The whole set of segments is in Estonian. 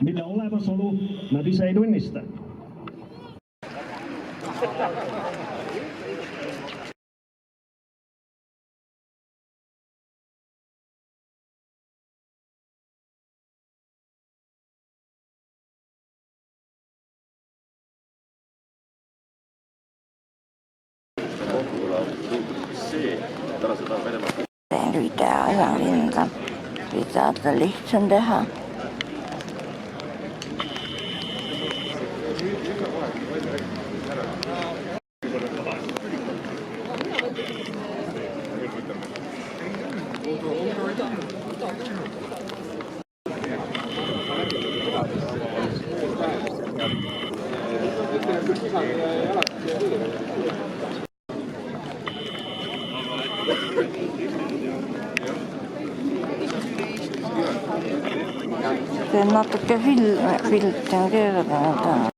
mille olemasolu nad ise ei tunnista. Teen video hinda, videota lihtsam teha. Teen natuke filti on keeruline.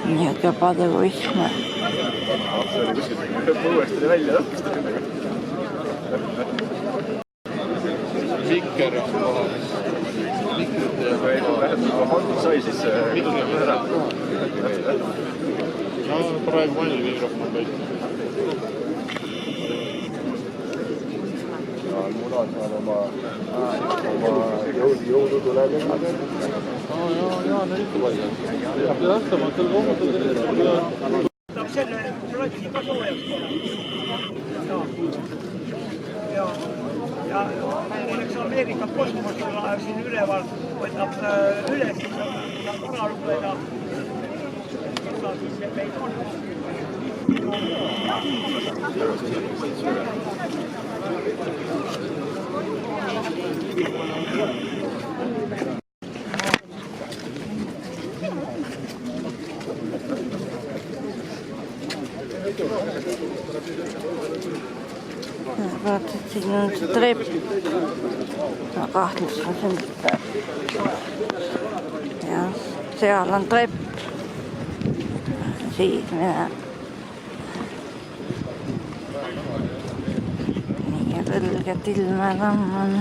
Nii et juba tõusime. Uuesti välja lõppist. Mikker on olemas. Aga ei kui vähemalt Hando sai, siis mikker ära. No praegu mani mikrofon kõik. Murad on oma jõudu tuleb. Jaa, need ikka paigad. Ja lähtamatel kohmatel selle projekti ka soojaks ja näiteks Ameerika kosmoselaev siin üleval võtab üles varalugu ja saab siis meid on. Vaatad, siin on see trepp. Ma kahtlustasin, ja seal on trepp. Siis minä. Nii kõlget ilma tamman.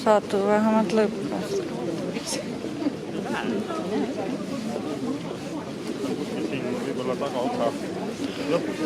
Saatu vähemalt lõppes. Siin võib-olla tagaosa lõpus.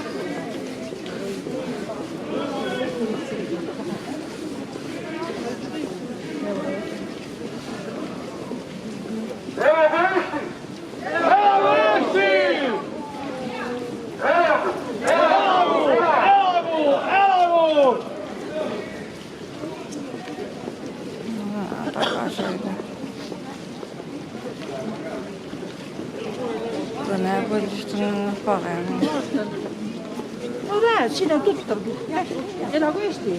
Kõnepuldist on paremini. No näed, siin on tuttav. Elagu Eesti.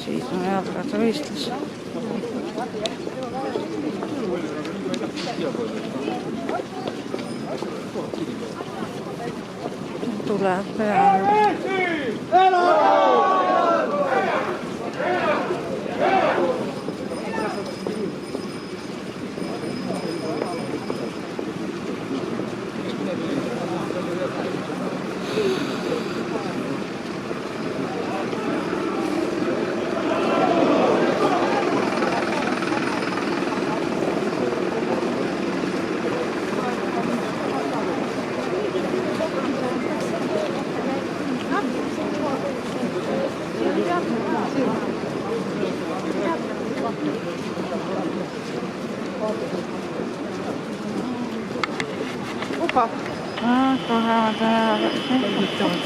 Siis on jalgade võistlus. Tuleb peale.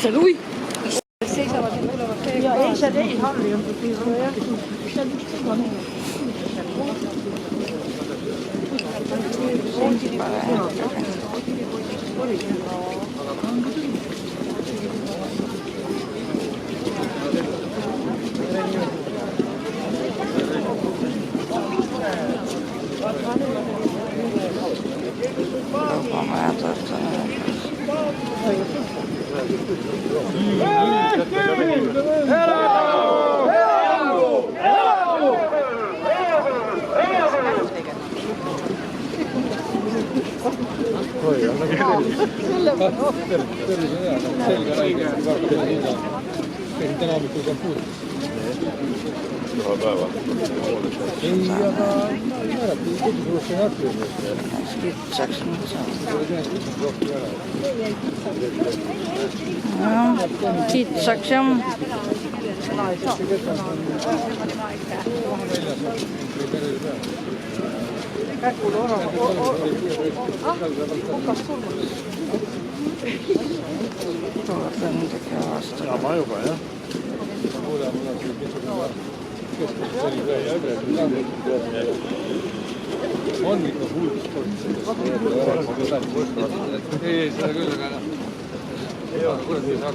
See lui. Ja ei se ei halli on piirroja. Se on Täna hommikul saab puud. Ühe päeva. Ei, aga määrati kodusulusse nähtu. Kitsaks nüüd saab. Kitsaks jah. Tuleb midagi vastu. Sama juba, jah. On ikka hulk ei, seda küll, aga kurat ei saa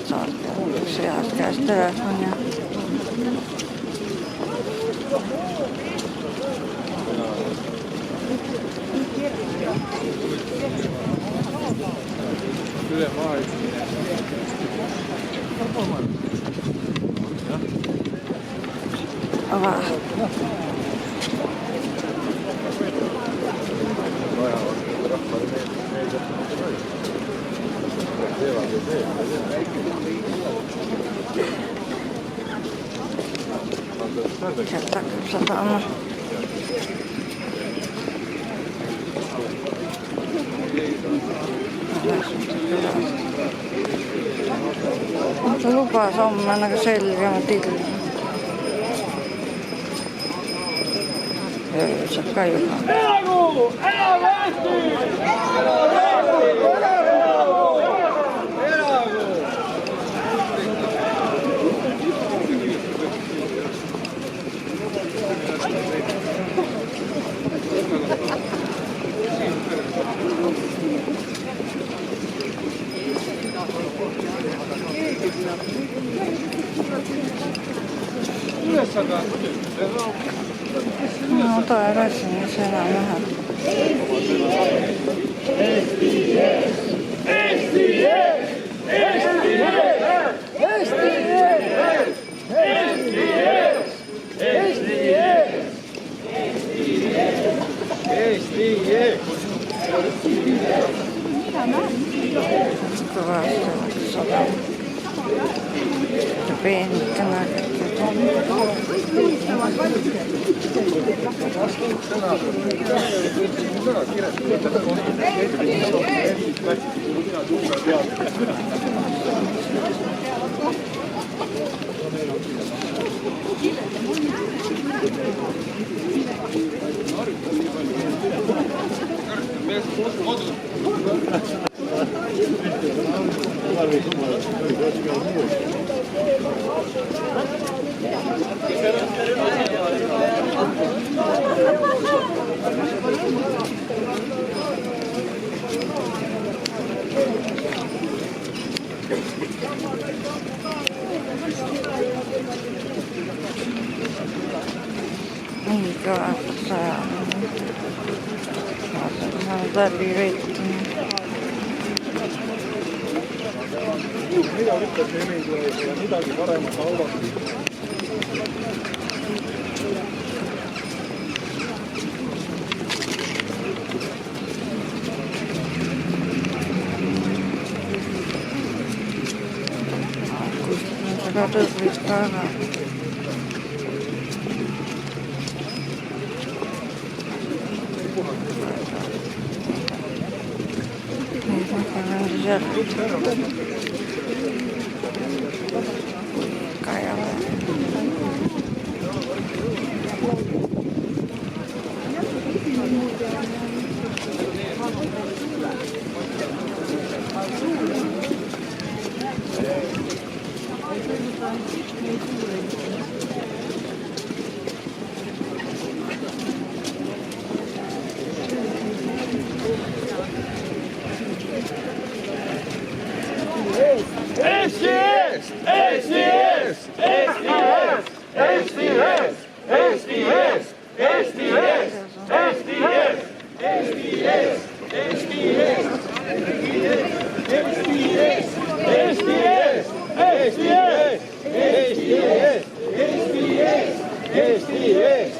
saad sealt käest telefoni. üle maa ei Aga Sealt hakkab sadama. Ta lubas homme nagu selgemat ilma. Saab ka juba. Elagu! Elagu Eesti! No tagasi, mis enam-vähem. Eesti ees! Eesti ees! Eesti ees! Eesti ees! Eesti ees! Eesti ees! Eesti ees! Kõvasti oleks sadama. Ja peenikene. Nii kõvasti sajama. Vaatad läbi veeti. Mida ütleb Hemingway ja midagi paremat laulab? Väga tõblis ka ära. Nüüd ma panen sealt. Ka ei ole. Eesti ees! Eesti ees! Eesti ees! Eesti ees! Eesti ees! Eesti ees! Eesti ees! Eesti ees! Eesti ees! Eesti ees! Eesti ees! Eesti ees! Eesti ees! Eesti ees! Eesti ees!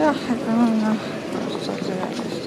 Jah, ega on aastad ühendust.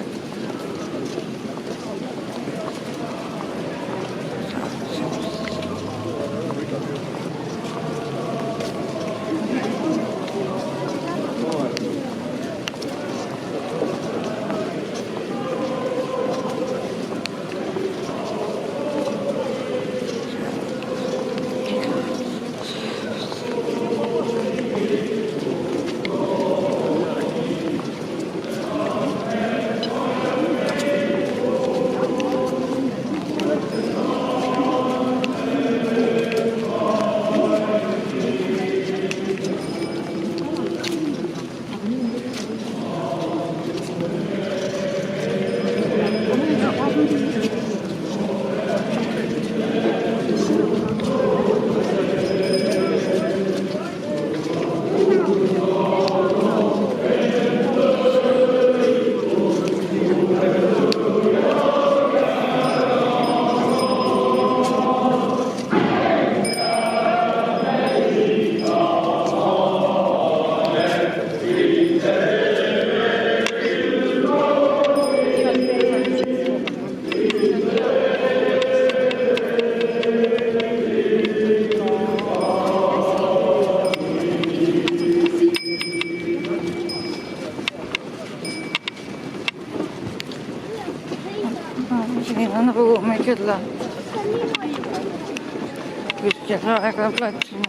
kuskil aega platsil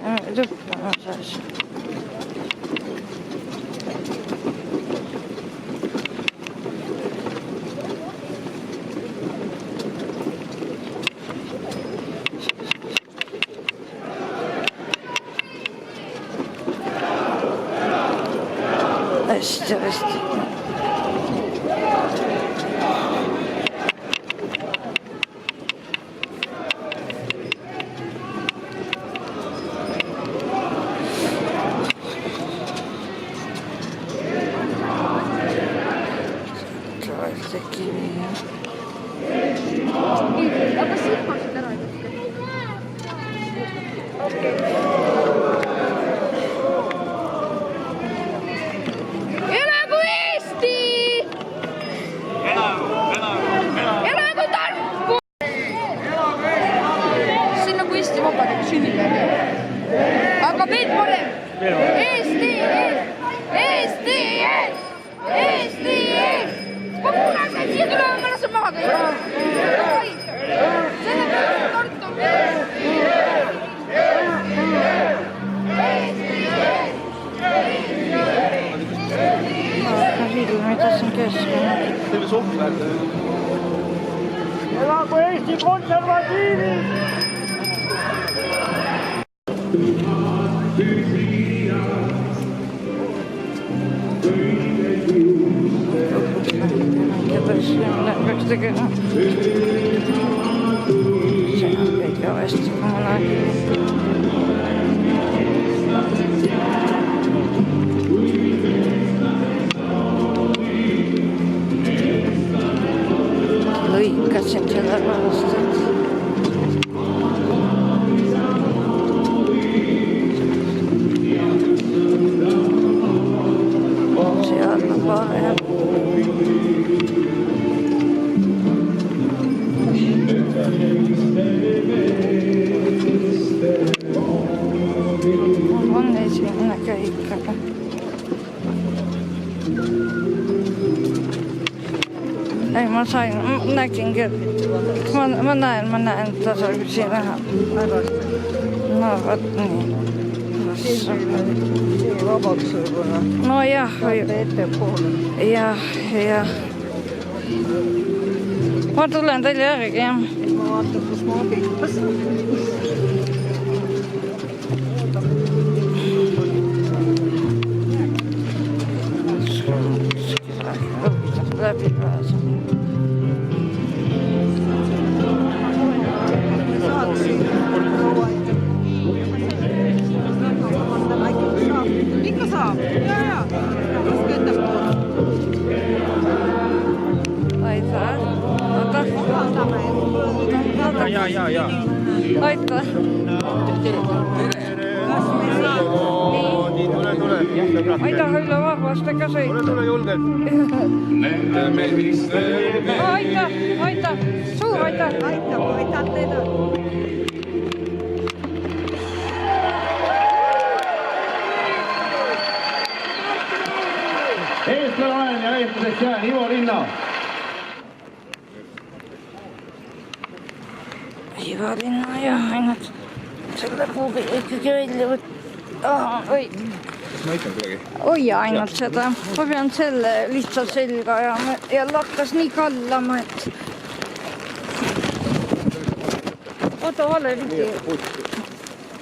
õppimas. Hästi. Aga silmasid ära ei tõsta. Elagu Eesti! Elagu Tartu! See on nagu Eesti Vabariigi sünnipäev. Aga veel parem! Eesti ees! Eesti ees! Eesti ees! Punased siia tulema, ma lasen maha kõik. Selle peale Tartu. Mida siin keskel? Elagu Eesti konservatiivid! Peaks tegema. See on kõik hästi, kui ma näen. Lõikasin selle pärast, et seal on parem. On esimene käik, aga ei, ma sain, nägingi, et ma näen tasapisi näha. No vot nii. No jah, jah. Ma tulen teile järgi, jah. Ma vaatan, kus ma abikas. Läbi pääsen. Ikka saab. Jaa. Laske ettepoole. Aitäh. Ja. Aitäh. Aitäh üle vabastega sõita. Tule julgelt. Aitäh. Suur aitäh. Aitäh teile. eestlane olen ja eestlaseks jään, Ivo Linna. Ivo Linna jah, ainult selle puugi ikkagi välja võtta. Oi. Ma ütlen kuidagi. Oi, ainult seda. Ma pean selle lihtsalt selga ajama ja lakkas nii kallama, et... Oota, vale ligi.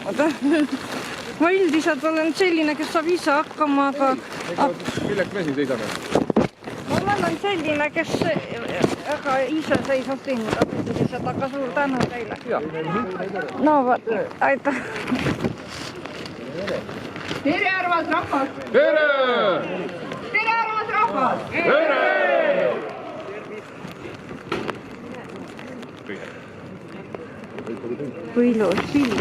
Oota. Ma üldiselt olen selline, kes saab ise hakkama, aga... Milleks me siin seisame? Ma olen selline, kes ise seisab tindab. Aga suur tänu teile. No, võt, aitäh. Tere, arvas rahvas! Tere! Tere, arvas rahvas! Tere! Kui ilus pilt.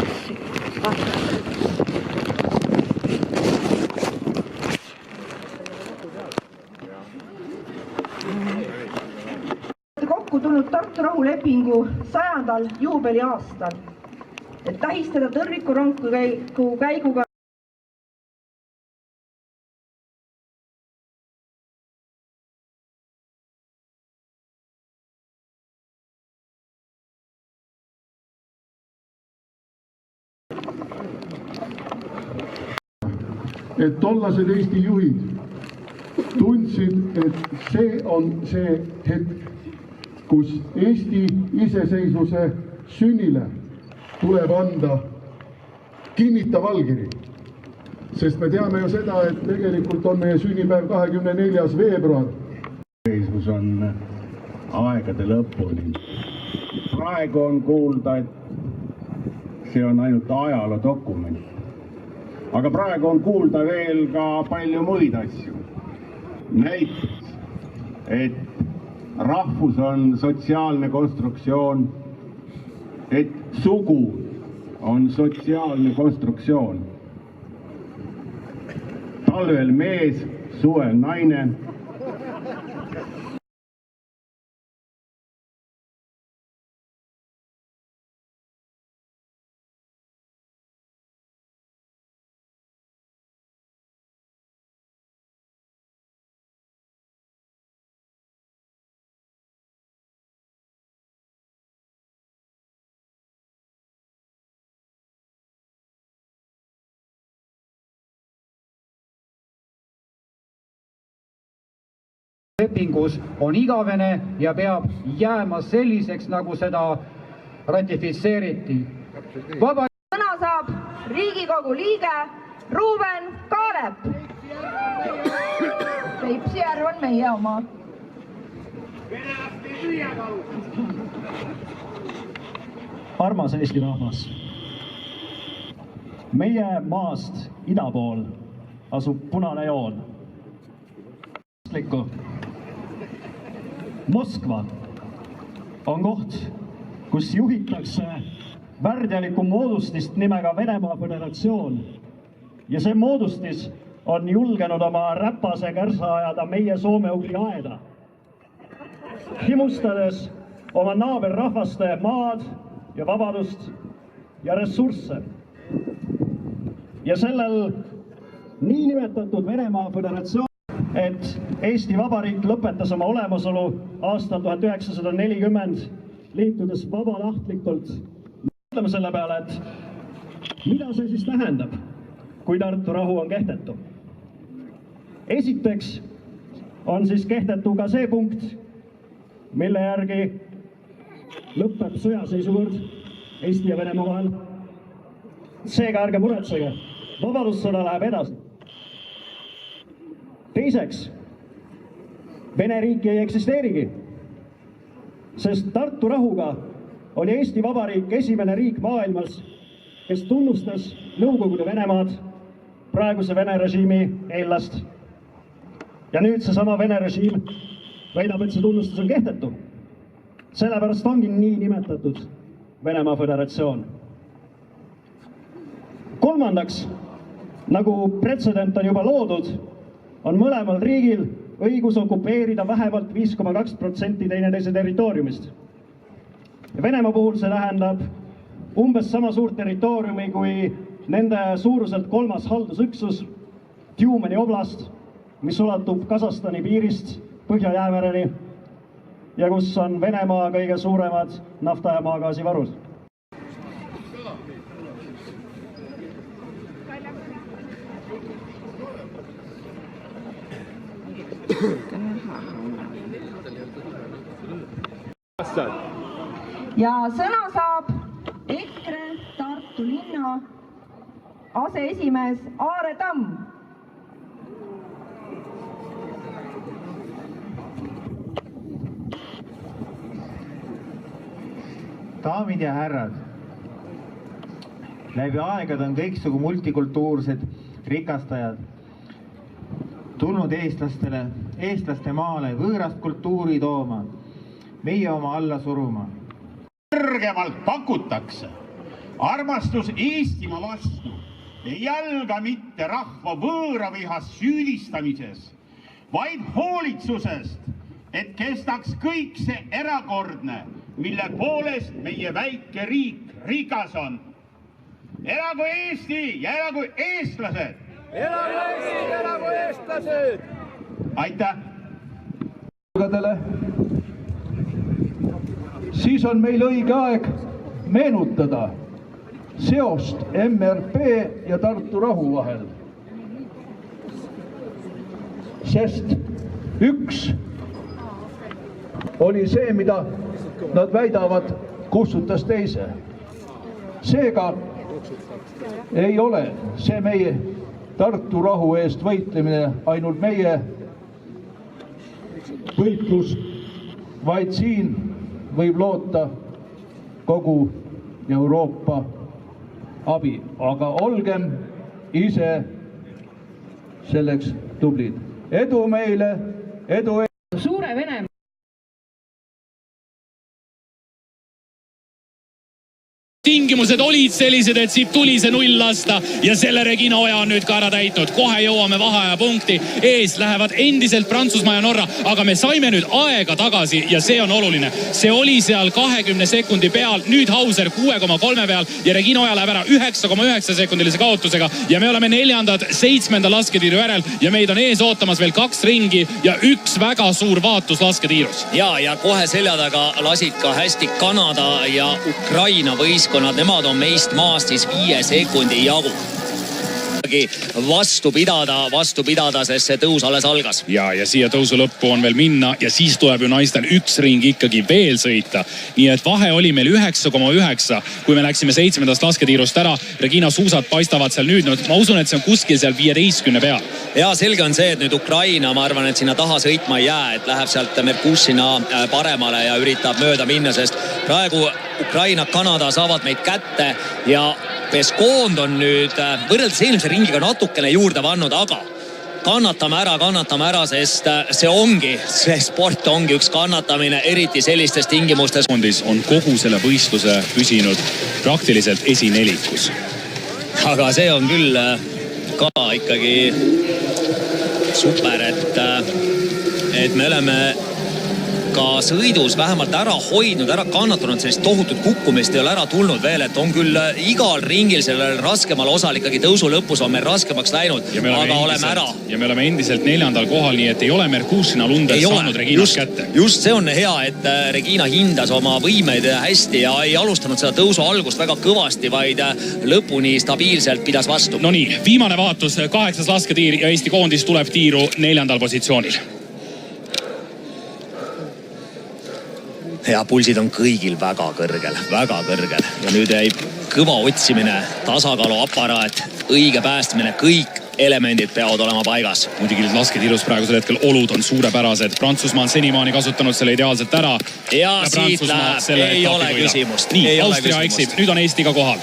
Kokku tulnud Tartu rahulepingu 100. juubeliaastal, et tähistada tõrvikurongku käiguga et tollased Eesti juhid tundsid, et see on see hetk, kus Eesti iseseisvuse sünnile tuleb anda kinnitav allkiri. Sest me teame ju seda, et tegelikult on meie sünnipäev 24. veebruar. Iseseisvus on aegade lõpuni. Praegu on kuulda, et see on ainult ajaloo dokument. Aga praegu on kuulda veel ka palju muid asju. Näiteks, et rahvus on sotsiaalne konstruktsioon, et sugu on sotsiaalne konstruktsioon. Talvel mees, suvel naine. lepingus on igavene ja peab jääma selliseks, nagu seda ratifitseeriti. Sõna saab Riigikogu liige Ruuben Kaalep. Peipsi järv on meie oma. Armas Eesti rahvas. Meie maast ida pool asub punane joon. Moskva on koht, kus juhitakse värdjalikku moodustist nimega Venemaa Föderatsioon ja see moodustis on julgenud oma räpase kärsa ajada meie soome-ugri aeda, himustades oma naaberrahvaste maad ja vabadust ja ressursse. Ja sellel niinimetatud Venemaa Föderatsioon, et Eesti Vabariik lõpetas oma olemasolu aastal 1940, liitudes vabatahtlikult. Mõtleme selle peale, et mida see siis tähendab, kui Tartu rahu on kehtetu. Esiteks on siis kehtetu ka see punkt, mille järgi lõpeb sõjaseisukord Eesti ja Venemaa vahel. Seega ärge muretsege, vabadussõda läheb edasi. Teiseks, Vene riiki ei eksisteerigi, sest Tartu rahuga oli Eesti Vabariik esimene riik maailmas, kes tunnustas Nõukogude Venemaad, praeguse Vene režiimi eellast. Ja nüüd seesama Vene režiim väidab, et see tunnustus on kehtetu. Sellepärast ongi nii nimetatud Venemaa Föderatsioon. Kolmandaks, nagu pretsedent on juba loodud, on mõlemal riigil õigus okupeerida vähemalt 5,2% teineteise territooriumist. Venemaa puhul see tähendab umbes sama suurt territooriumi kui nende suuruselt 3. haldusüksus Tjumeni oblast, mis ulatub Kasahstani piirist Põhja-Jäämereni ja kus on Venemaa kõige suuremad nafta- ja maagaasivarud. Ja sõna saab EKRE Tartu linna aseesimees Aare Tamm. Daamid ja härrad, läbi aegade on kõiksugu multikultuursed rikastajad tulnud eestlastele, eestlaste maale võõrast kultuuri tooma, meie oma alla suruma. Kõrgemalt pakutakse armastus Eestimaa vastu ei jalga mitte rahva võõravihas süüdistamises, vaid hoolitsusest, et kestaks kõik see erakordne, mille poolest meie väike riik rikas on. Elagu Eesti ja elagu eestlased! Elagu Eesti, elagu eestlased! Aitäh! Siis on meil õige aeg meenutada seost MRP ja Tartu rahu vahel. sest üks oli see, mida nad väidavad, kustutas teise. Seega ei ole see meie Tartu rahu eest võitlemine ainult meie võitlus, vaid siin võib loota kogu Euroopa abi, aga olgem ise selleks tublid. Edu meile, edu! Suure Venemaa. Tingimused olid sellised, et siit tuli see 0 lasta ja selle Regina Oja on nüüd ka ära täitnud. Kohe jõuame vaheaja punkti. Ees lähevad endiselt Prantsusmaa ja Norra, aga me saime nüüd aega tagasi ja see on oluline. See oli seal 20 sekundi peal, nüüd Hauser 6,3 peal ja Regina Oja läheb ära 9,9 sekundilise kaotusega ja me oleme 4. 7. lasketiiru järel ja meid on ees ootamas veel 2 ringi ja 1 väga suur vaatus lasketiirus. Ja kohe selja taga lasid ka hästi Kanada ja Ukraina võistkond. Nemad on meist maast siis 5 sekundi jagu. Vastu pidada, sest see tõus alles algas. Ja siia tõusu lõppu on veel minna ja siis tuleb ju naistel 1 ring ikkagi veel sõita. Nii et vahe oli meil 9,9, kui me läksime 7. lasketiirust ära. Regina suusad paistavad seal nüüd. Ma usun, et see on kuskil seal 15 peal. Ja selge on see, et nüüd Ukraina, ma arvan, et sinna taha sõitma ei jää, et läheb sealt Merkushina paremale ja üritab mööda minna, sest praegu Ukraina, Kanada saavad meid kätte ja Pescond on nüüd võrreldes eelmise ringiga natukene juurde pannud, aga kannatame ära, sest see sport ongi üks kannatamine, eriti sellistes tingimustes. On kogu selle võistluse püsinud praktiliselt esinelikus. Aga see on küll ka ikkagi super, et me oleme ka sõidus vähemalt ära hoidnud, ära kannatanud, sellist tohutut kukkumist ei ole ära tulnud veel, et on küll igal ringil sellel raskemal osal ikkagi tõusu lõpus on meil raskemaks läinud, aga oleme ära. Ja me oleme endiselt 4. kohal, nii et ei ole Merkushina Lunder saanud Reginas kätte. Just see on hea, et Regina hindas oma võimeid hästi ja ei alustanud seda tõusu algust väga kõvasti, vaid lõpuni stabiilselt pidas vastu. No nii, viimane vaatus, 8. lasketiir ja Eesti koondis tuleb tiiru 4. positsioonil. Ja pulsid on kõigil väga kõrgel ja nüüd jäi kõva otsimine, tasakaaluaparaat, õige päästmine, kõik elemendid peavad olema paigas. Muidugi lasketiirus praegusel hetkel olud on suurepärased. Prantsusmaa on senimaani kasutanud selle ideaalselt ära. Ja siit läheb, ei ole küsimust. Nii, Austria eksib, nüüd on Eesti ka kohal.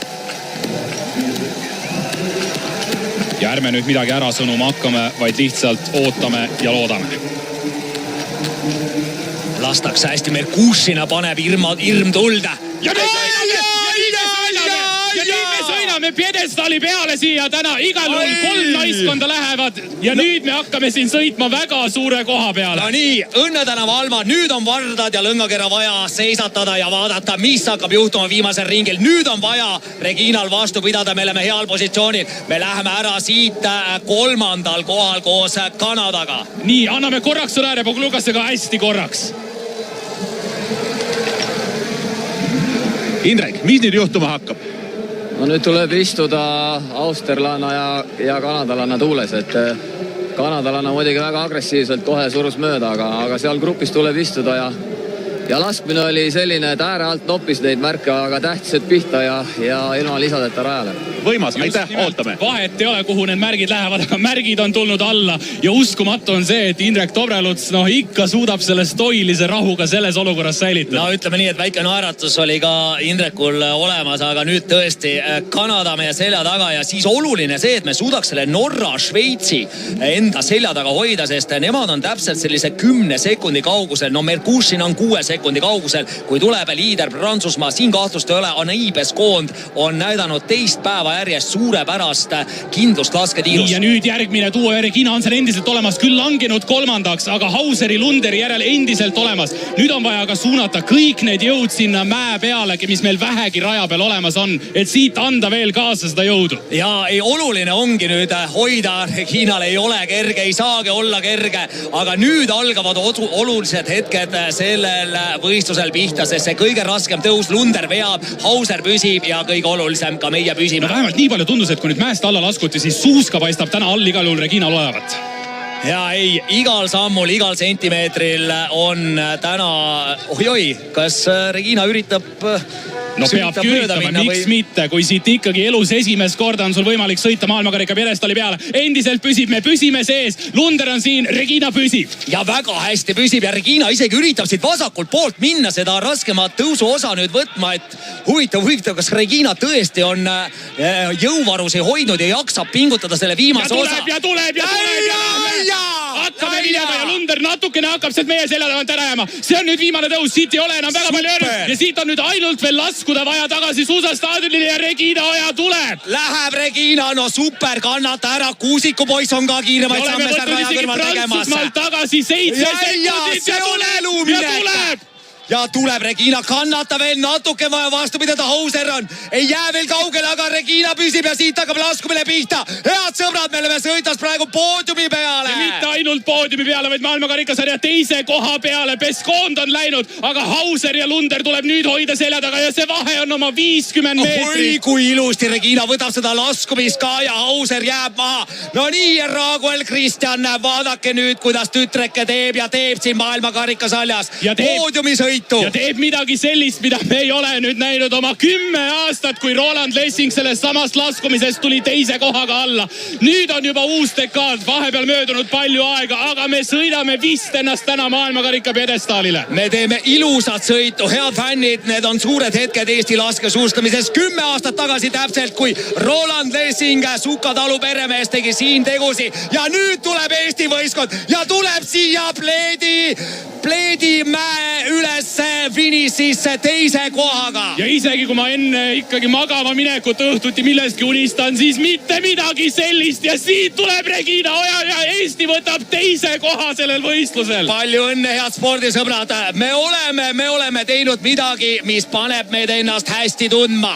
Ja ärme nüüd midagi ära sõnuma hakkame, vaid lihtsalt ootame ja loodame. Lastakse hästi, Merkushina paneb hirm tulda. Ja nüüd me sõidame pjedestaali peale siia täna. Igal juhul 3 naiskonda lähevad ja nüüd me hakkame siin sõitma väga suure koha peale. No nii, Õnne tänava Alma, nüüd on Vardad ja Lõngakera vaja seisatada ja vaadata, mis hakkab juhtuma viimasel ringil. Nüüd on vaja Reginal vastu pidada, me oleme heal positsioonil. Me läheme ära siit 3. kohal koos Kanadaga. Nii, anname korraks sõnääre Poglukasega hästi korraks. Indrek, mis nüüd juhtuma hakkab? No nüüd tuleb istuda austerlana ja kanadalanna tuules, et kanadalanna muidugi väga agressiivselt kohe surus mööda, aga seal grupis tuleb istuda ja laskmine oli selline, et ääre alt noppis neid märke, aga tähtsed pihta ja ilma lisadeta rajale. Võimas, aitäh, ootame. Vahet ei ole, kuhu need märgid lähevad, aga märgid on tulnud alla ja uskumatu on see, et Indrek Tobreluts ikka suudab selle stoilise rahuga selles olukorras säilitada. No ütleme nii, et väike naeratus oli ka Indrekul olemas, aga nüüd tõesti Kanada meie selja taga ja siis oluline see, et me suudaks selle Norra, Šveitsi enda selja taga hoida, sest nemad on täpselt sellise 10 sekundi kaugusel. No Merkushina on 6 sekundi kaugusel, kui tuleb liider Prantsusmaa, siin kahtlust ei ole, Anaï Pescond on näidanud teist päeva järjest suurepärast kindlust lasketiirus. Ja nüüd järgmine duo ja Regina on seal endiselt olemas, küll langenud 3. aga Hauseri Lunderi järel endiselt olemas. Nüüd on vaja ka suunata kõik need jõud sinna mäe peale, mis meil vähegi raja peal olemas on, et siit anda veel kaasa seda jõudu. Ja oluline ongi nüüd hoida, Reginal ei ole kerge, ei saagi olla kerge, aga nüüd algavad olulised hetked sellel võistlusel pihta, sest see kõige raskem tõus, Lunder veab, Hauser püsib ja kõige olulisem ka meie püsime. No vähemalt nii palju tundus, et kui nüüd mäest alla laskuti, siis suuska paistab täna all igal juhul Reginal olevat. ja ei, igal sammul, igal sentimeetril on täna, oi, kas Regina üritab no peabki üritama, miks mitte, kui siit ikkagi elus esimest korda on sul võimalik sõita maailmakarika pjedestaali peale. Endiselt püsib, me püsime sees, Lunder on siin, Regina püsib. Ja väga hästi püsib ja Regina isegi üritab siit vasakult poolt minna seda raskemat tõusu osa nüüd võtma, et huvitav, kas Regina tõesti on jõuvarusi hoidnud ja jaksab pingutada selle viimase osa. Ja tuleb. Hakkame minema ja Lunder natukene hakkab sealt meie selja tagant ära jääma. See on nüüd viimane tõus, siit ei ole enam väga palju järg ja siit on nüüd ainult veel laskuda vaja tagasi suusastaadionile ja Regina Oja tuleb. Läheb Regina, no super, kannata ära, Kuusiku poiss on ka kiiremaid samme seal raja kõrval tegemas. Prantsusmaalt tagasi 7 sekundit ja tuleb. Ja tuleb Regina, kannata veel natuke vaja vastu pidada, Hauser on, ei jää veel kaugele, aga Regina püsib ja siit hakkab laskumine pihta. Head sõbrad, me oleme sõitas praegu poodiumi peale. Ja mitte ainult poodiumi peale, vaid maailmakarikasarja teise koha peale. Peskond on läinud, aga Hauser ja Lunder tuleb nüüd hoida selja taga ja see vahe on oma 50 meetrit. Oi, kui ilusti Regina võtab seda laskumist ka ja Hauser jääb maha. No nii, Raguel Kristjan, vaadake nüüd, kuidas tütreke teeb ja teeb siin maailmakarikasaljas. Poodiumi sõitu. Ja teeb midagi sellist, mida me ei ole nüüd näinud oma 10 aastat, kui Roland Lessing sellest samast laskumisest tuli teise kohaga alla. Nüüd on juba uus dekaad, vahepeal möödunud palju aega, aga me sõidame vist ennast täna maailmakarika pjedestaalile. Me teeme ilusat sõitu, head fännid, need on suured hetked Eesti laskesuustamises. 10 aastat tagasi täpselt, kui Roland Lessing, Sukatalu peremees tegi siin tegusi ja nüüd tuleb Eesti võistkond ja tuleb siia Pleedimäe üles finišisse teise kohaga. Ja isegi kui ma enne ikkagi magama minekut õhtuti millestki unistan, siis mitte midagi sellist ja siit tuleb Regina Oja ja Eesti võtab teise koha sellel võistlusel. Palju õnne, head spordisõbrad. Me oleme teinud midagi, mis paneb meid ennast hästi tundma.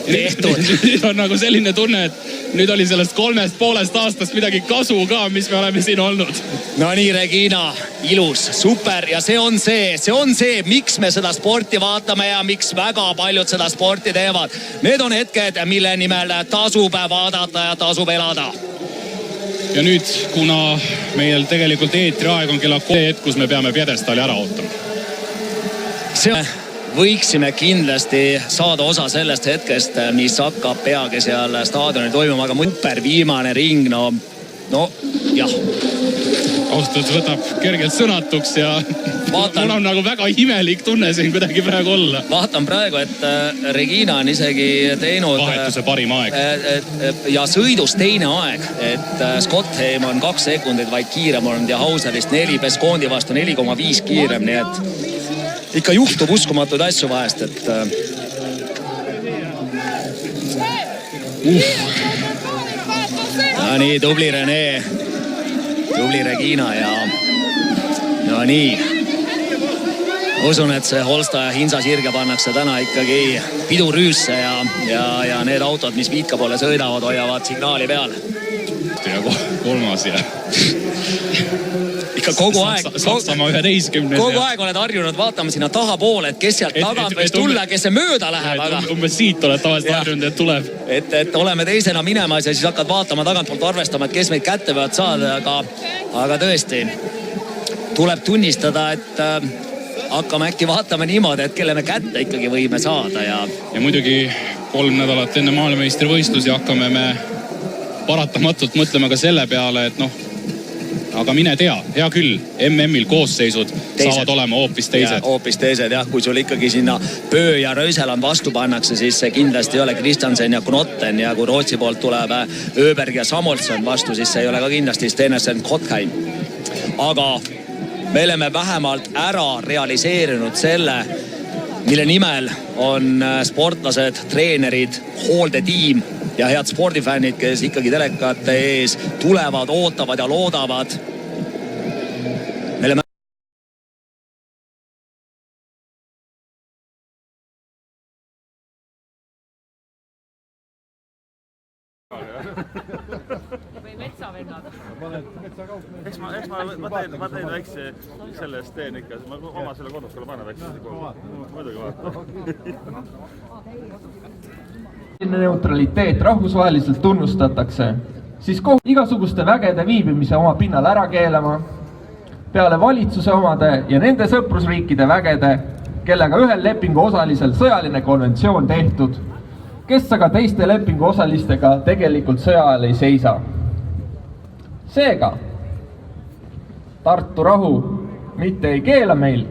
Tehtud. Nüüd on nagu selline tunne, et nüüd oli sellest 3,5 aastast midagi kasu ka, mis me oleme siin olnud. No nii, Regina, ilus, super ja see on see, miks me seda sporti vaatame ja miks väga paljud seda sporti teevad. Need on hetked, mille nimel tasub vaadata ja tasub elada. Ja nüüd, kuna meil tegelikult eetriaeg on kella 3, kus me peame pjedestaali ära ootama. See võiksime kindlasti saada osa sellest hetkest, mis hakkab peagi seal staadionil toimuma, aga super viimane ring, no jah. Ausalt võtab kergelt sõnatuks ja mul on nagu väga imelik tunne siin kuidagi praegu olla. Vaatan praegu, et Regina on isegi teinud vahetuse parim aeg ja sõidus teine aeg, et Scottheim on 2 sekundit vaid kiirem olnud ja Hauserist 4, Peskondi vastu 4,5 kiirem, nii et ikka juhtub uskumatuid asju vahest, et no nii, tubli Rene, tubli Regina ja no nii. Usun, et see Holsta ja Hinsa sirge pannakse täna ikkagi pidurüüsse ja need autod, mis Viitka poole sõidavad, hoiavad signaali peal. Ja kolmas ja ikka kogu aeg. Saksamaa 11. Kogu aeg oled harjunud vaatama sinna taha poole, et kes sealt tagant võiks tulla, kes see mööda läheb. Umbes siit oled tavaliselt harjunud, et tuleb. Et oleme teisena minemas ja siis hakkad vaatama tagantpoolt arvestama, et kes meid kätte võivad saada, aga tõesti tuleb tunnistada, et hakkame äkki vaatama niimoodi, et kelle me kätte ikkagi võime saada. Ja muidugi 3 nädalat enne maailmameistrivõistlusi hakkame me paratamatult mõtlema ka selle peale, et aga mine tea, hea küll, MM-il koosseisud saavad olema hoopis teised. Hoopis teised, jah, kui sul ikkagi sinna Pöö ja Röiseland vastu pannakse, siis see kindlasti ei ole Kristiansen ja Knotten ja kui Rootsi poolt tuleb Öberg ja Samuelson vastu, siis see ei ole ka kindlasti Stenesen Kotkheim. Aga me oleme vähemalt ära realiseerinud selle, mille nimel on sportlased, treenerid, hooldetiim ja head spordifännid, kes ikkagi telekate ees tulevad, ootavad ja loodavad. Me oleme Eks ma teen väikse sellest teen ikka, ma oma selle kodus küll panen väikse. Muidugi vaata. Neutraliteet rahvusvaheliselt tunnustatakse siis igasuguste vägede viibimise oma pinnal ära keelama, peale valitsuse omade ja nende sõprusriikide vägede, kellega ühel lepingu osalisel sõjaline konventsioon tehtud, kes aga teiste lepingu osalistega tegelikult sõja ajal ei seisa. Seega, Tartu rahu mitte ei keela meil